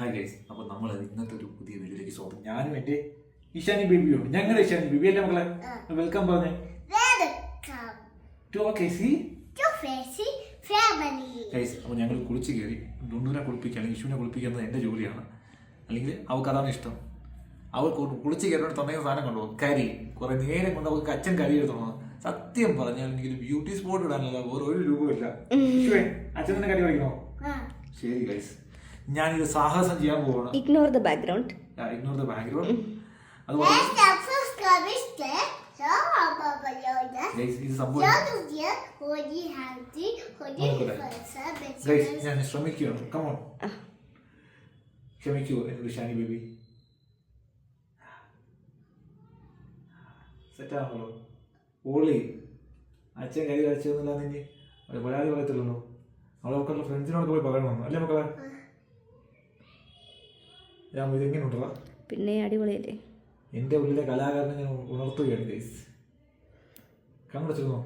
Hi guys, അപ്പോൾ നമ്മൾ ഇന്നത്തെ ഒരു പുതിയ വീഡിയോയിലേക്ക് സ്വാഗതം. ഞാനും എൻ്റെ ഇഷാനി ബേബിയുണ്ട്. ഞങ്ങളുടെ ഇഷാനി ബേബി അല്ലേ മക്കളെ? വെൽക്കം പറഞ്ഞേ. അപ്പോൾ ഞങ്ങൾ കുളിച്ച് കയറി ഡുണ്ടുവിനെ കുളിപ്പിക്കുകയാണ്. ഇഷുവിനെ കുളിപ്പിക്കുന്നത് എൻ്റെ ജോലിയാണ്, അല്ലെങ്കിൽ അവൾക്ക് അതാണ് ഇഷ്ടം. അവൾ കുളിച്ച് കയറിയോണ്ട് തന്നെയും സാധനം കൊണ്ടുപോകും കരി. കുറെ നേരം കൊണ്ട് അവൾക്ക് അച്ഛൻ കരി എടുത്തോണം. സത്യം പറഞ്ഞാൽ എനിക്കൊരു ബ്യൂട്ടി സ്പോട്ട് ഇടാനല്ല, വേറെ ഒരു രൂപമില്ല. അച്ഛൻ തന്നെ കരി പഠിക്കണോ? ശരി ഗൈസ്, ഞാനൊരു സാഹസം ചെയ്യാൻ പോവാണ്. Ignore the background. Ignore the background. ഞാൻ ശ്രമിക്കുകയാണ്. കമോൺ, ക്ഷമിക്കൂ എന്നൊരു ഷാനി ബേബി. സെറ്റാണല്ലോ. ഓളി അച്ഛൻ കൈ കളിച്ചെന്നില്ല നിന്നെ പരാതി പറയത്തില്ലല്ലോ. അവളൊക്കെ ഫ്രണ്ട്സിനോടൊക്കെ പോയി പറയണമെന്ന് അല്ലേ മക്കളെ? ഞാൻ ഇതെങ്ങനെ ഉണ്ടോ? പിന്നെ അടിപൊളിയല്ലേ. എൻ്റെ ഉള്ളിലെ കലാകാരനെ ഞാൻ ഉണർത്തുകയാണ് ഗൈസ്. കണ്ടുവച്ചിരുന്നോ?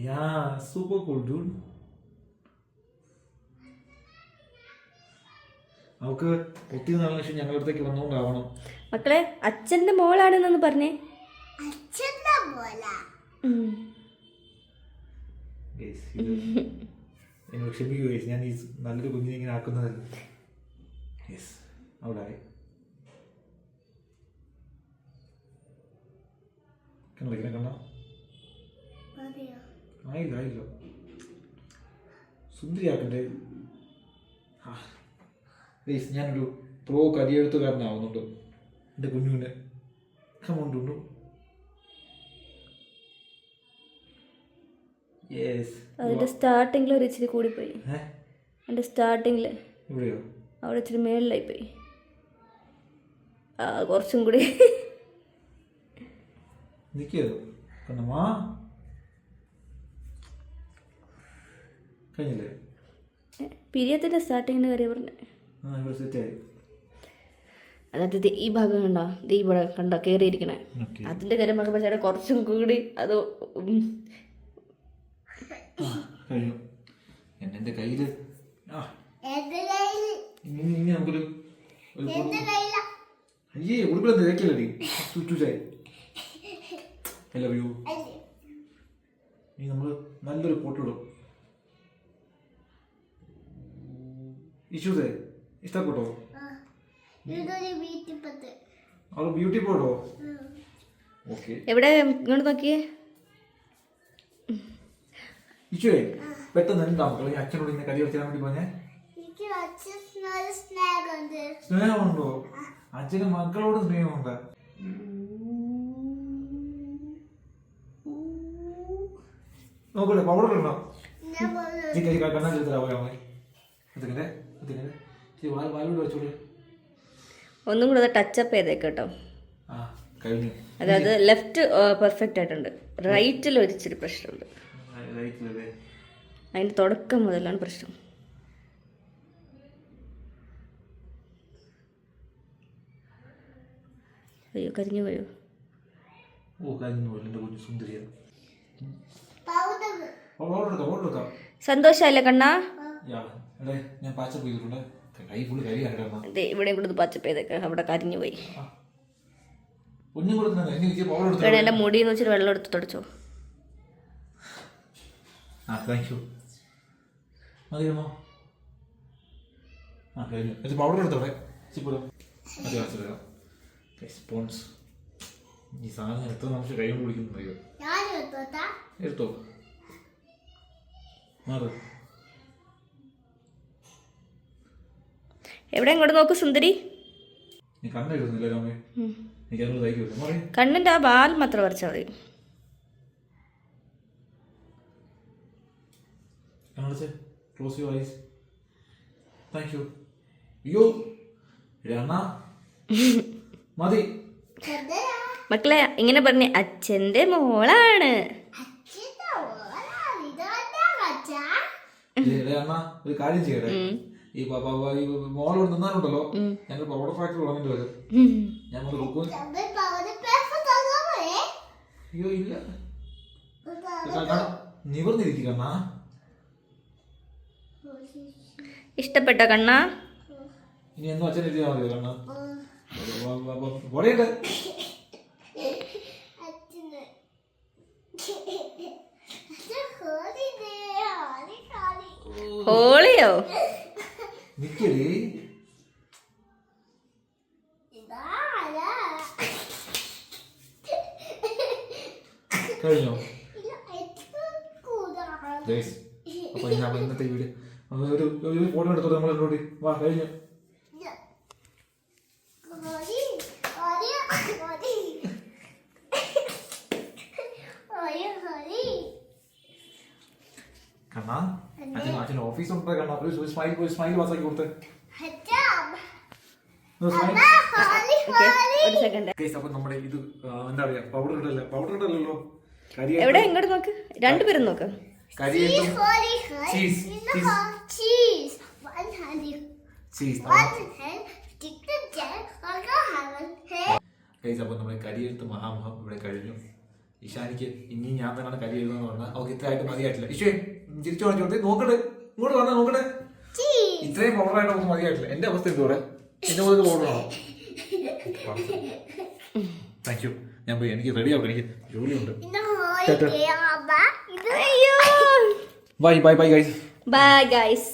യാ സൂപ്പർ കൂൾ ഡൂഡ്. നമുക്ക് ഒത്തിരി നാളിന് ശേഷം ഞങ്ങളുടെ അടുത്തേക്ക് വന്നുകൊണ്ടാവണം. മക്കളെ, അച്ഛന്റെ മോളാണെന്നൊന്ന് പറഞ്ഞേ. എന്നോട് ക്ഷമിക്കൂ ഗൈസ്, ഞാൻ ഈ നല്ലൊരു കുഞ്ഞിനെ ഇങ്ങനെ ആക്കുന്നതല്ല. യെസ്, അവിടെ കണ്ടിങ്ങനെ കണ്ട ആയില്ല ആയില്ല സുന്ദരിയാക്കണ്ടേ. ഗൈസ്, ഞാനൊരു പ്രോ കരിയെഴുത്തുകാരനാവുന്നുണ്ട് എൻ്റെ കുഞ്ഞുവിനെ. കമോണ്ടുണ്ടു. അതിന്റെ സ്റ്റാർട്ടിങ്ങിൽ ഒരു ഇച്ചിരി കൂടിപ്പോയി. അതിന്റെ സ്റ്റാർട്ടിങ്ങിൽ ഇവിടെയോ? അവിടെ ഇച്ചിരി മേളിലായി പോയി. കുറച്ചും കൂടി നിൽക്കിയത് കണ്ണമ്മാ. കഴിഞ്ഞില്ലേ? പിരിയത്തിന്റെ സ്റ്റാർട്ടിങ്ങിന്റെ കാര്യം പറഞ്ഞേ. ഇവിടെ സെറ്റായി. അതായത് ഈ ഭാഗം കണ്ടോ, ഈ ഇവിടെ കണ്ടോ കയറിയിരിക്കണേ, അതിന്റെ കാര്യം പറയുമ്പോൾ ചേട്ടാ കുറച്ചും കൂടി അത് കഴിഞ്ഞു. എൻ്റെ കയ്യില് ഇനി നമുക്കൊരു അയ്യേ ഉടുപ്പിലെന്ത് കേൾക്കില്ലേ ചുറ്റുചായി. I love you. ഇനി നമ്മൾ നല്ലൊരു ഫോട്ടോ ഇടും. ഇഷ്യൂസേ ഇഷ്ടപ്പെട്ടോ? അവള് ബ്യൂട്ടി പോട്ടോ? ഓക്കെ. എവിടെ ഇങ്ങോട്ട് നോക്കിയേ. ഇച്ചുവേ പെട്ടെന്ന് എന്താ മക്കളെ അച്ഛനോട് ഇങ്ങനെ കരി കളിച്ചാൻ വേണ്ടി പറഞ്ഞേ? സ്നേഹമുണ്ടോ? അച്ഛന് മക്കളോട് സ്നേഹമുണ്ട്. നോക്കട്ടെ പൗഡർ ഉണ്ടോ? ഒന്നും കൂടെ ടച്ചപ്പ് ചെയ്തേക്ക് കേട്ടോ. അതായത് ലെഫ്റ്റ് പെർഫെക്റ്റ് ആയിട്ടുണ്ട്, റൈറ്റിൽ ഒരിച്ചിരി പ്രശ്നമുണ്ട്. അതിന്റെ തുടക്കം മുതലാണ് പ്രശ്നം. അയ്യോ കരിഞ്ഞു പോയോ? സന്തോഷല്ലേ കണ്ണാ? ഇവിടെയും കൂടെ പച്ചപ്പ് ചെയ്തേക്ക, അവിടെ കരിഞ്ഞു പോയി. എന്റെ മുടിന്ന് വെച്ചിട്ട് വെള്ളം എടുത്ത് തുടച്ചോ. പൗഡർ എടുത്തോടെ. ഈ സാധനം എത്ര നമുക്ക് കൈ കൊണ്ട് പിടിക്കുന്നു എടുത്തോ. എവിടെ ഇങ്ങോട്ട് നോക്കൂ സുന്ദരി. നീ കണ്ണെഴുതുന്നില്ല രാമേ? കണ്ണിന്റെ ആ ബാൽ മാത്രം വരച്ചാൽ മതി. Close your eyes. Thank you. അയ്യോ രമ മതി. മക്കളെ ഇങ്ങനെ പറഞ്ഞ അച്ഛന്റെ മോളാണ്. ഒരു കാര്യം ചെയ്യട്ടെ, ഈ മോളോട് നിന്നാലുണ്ടല്ലോ ഞങ്ങൾ പൗഡർ ഫാക്ടറി തുടങ്ങിട്ട് വരും. ഞാൻ അയ്യോ ഇല്ല നിവർന്നിരിക്കുക. ഇഷ്ടപ്പെട്ടോ കണ്ണ? ഇനി എന്നും അച്ഛൻ എഴുതിയാൽ മതിയോ കണ്ണ? പൊടിയുണ്ട്. ഹോളിയോ? നിക്കടി. കഴിഞ്ഞോ? അപ്പൊ ഇന്നത്തെ വീഡിയോ ഒരു ഫോട്ടോ എടുത്തോട്ടെ നമ്മൾ എന്നോട്. വാ കഴിഞ്ഞു. കണ്ണാ അച്ഛൻ ഓഫീസ് ഉണ്ടോ കണ്ണാ? ഒരു സ്മൈൽ പാസ്സാക്കി കൊടുത്തേ. ഒരു സെക്കൻഡ്. അപ്പൊ നമ്മുടെ ഇത് എന്താ പറയാ, പൗഡർ ഇടല്ലോ. എവിടെ ഇങ്ങോട്ട് നോക്ക്, രണ്ടുപേരും നോക്ക്. അപ്പൊ നമ്മുടെ കരിയെഴുത്ത് മഹാമുഖം ഇവിടെ കഴിഞ്ഞു. ഇഷാനിക്ക് ഇനി ഞാൻ തന്നെയാണ് കരി എഴുതുന്നത് പറഞ്ഞാൽ അവർക്ക് ഇത്രയായിട്ട് മതിയായിട്ടില്ല. ഇഷേ ചിരിച്ചു കാണിച്ചോട്ടെ, നോക്കട്ടെ, ഇങ്ങോട്ട് വന്നാൽ നോക്കട്ടെ. ഇത്രയും പൗഡറായിട്ട് നമുക്ക് മതിയായിട്ടില്ല. എന്റെ അവസ്ഥ ഇതോടെ എന്റെ മുതൽ പൗഡറാണോ? Thank you. ഞാൻ പോയി, എനിക്ക് റെഡി ആവും, എനിക്ക് ജോലിയുണ്ട്. Bye guys. Bye guys.